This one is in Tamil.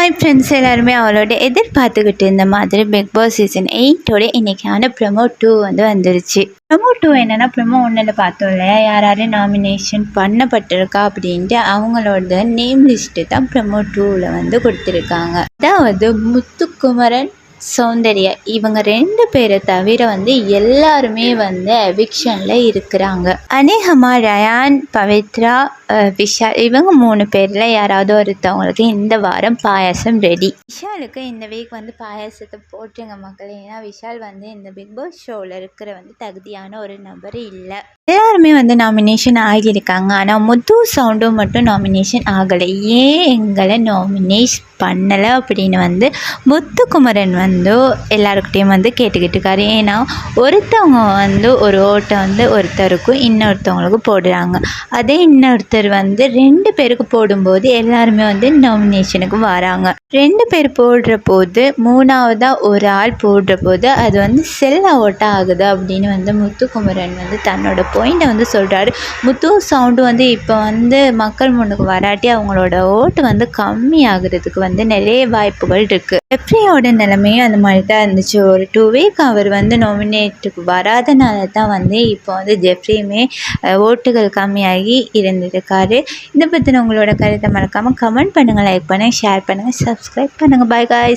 ஹாய் ஃப்ரெண்ட்ஸ், எல்லாருமே அவளோட எதிர்பார்த்துக்கிட்டு இருந்த மாதிரி பிக் பாஸ் சீசன் 8 இன்னைக்கான ப்ரமோ 2 வந்துருச்சு. ப்ரமோ 2 என்னென்னா, ப்ரமோ 1 பார்த்தோம் இல்லையா, யார் நாமினேஷன் பண்ணப்பட்டிருக்கா அப்படின்ட்டு அவங்களோட நேம் லிஸ்ட்டு தான் ப்ரமோ 2 கொடுத்துருக்காங்க. அதாவது முத்துக்குமரன், சௌந்தர்யா இவங்க 2 பேரை தவிர எல்லாருமே எவிக்ஷனில் இருக்கிறாங்க. அநேகமாக ரயான், பவித்ரா, விஷால் இவங்க 3 பேரில் யாராவது ஒருத்தவங்களுக்கு இந்த வாரம் பாயாசம் ரெடி. விஷாலுக்கு இந்த வீக் பாயாசத்தை போட்டுங்க மக்கள். ஏன்னா விஷால் இந்த பிக் பாஸ் ஷோவில் இருக்கிற தகுதியான ஒரு நபர் இல்லை. எல்லாருமே நாமினேஷன் ஆகியிருக்காங்க. ஆனால் முத்து சவுண்டும் மட்டும் நாமினேஷன் ஆகலை. ஏன் எங்களை நாமினேட் பண்ணலை அப்படின்னு முத்துக்குமரன் எல்லாருக்கிட்டையும் கேட்டுக்கிட்டு இருக்காரு. ஏன்னா ஒருத்தவங்க ஒரு ஓட்டை ஒருத்தருக்கும் இன்னொருத்தவங்களுக்கும் போடுறாங்க. அதே இன்னொருத்தர் 2 பேருக்கு போடும்போது எல்லாருமே நாமினேஷனுக்கு வராங்க. 2 பேர் போடுற போது 3ஆவதாக ஒரு ஆள் போடுற போது அது செல்ல ஓட்டாக ஆகுது அப்படின்னு முத்துக்குமரன் தன்னோட பாயிண்ட்டை சொல்கிறாரு. முத்து சவுண்டு இப்போ மக்கள் முன்னுக்கு வராட்டி அவங்களோட ஓட்டு கம்மி ஆகுறதுக்கு நிறைய வாய்ப்புகள் இருக்குது. ஜெஃப்ரியோட நிலைமையும் அந்த மாதிரி தான் இருந்துச்சு. ஒரு 2 வீக் அவர் நாமினேட்டுக்கு வராதனால தான் இப்போ ஜெஃப்ரியுமே ஓட்டுகள் கம்மியாகி இருந்திருக்காரு. இதை பற்றின உங்களோட கருத்தை மறக்காமல் கமெண்ட் பண்ணுங்கள், லைக் பண்ணுங்கள், ஷேர் பண்ணுங்கள், சப்ஸ்கிரைப் பண்ணுங்கள். Bye guys.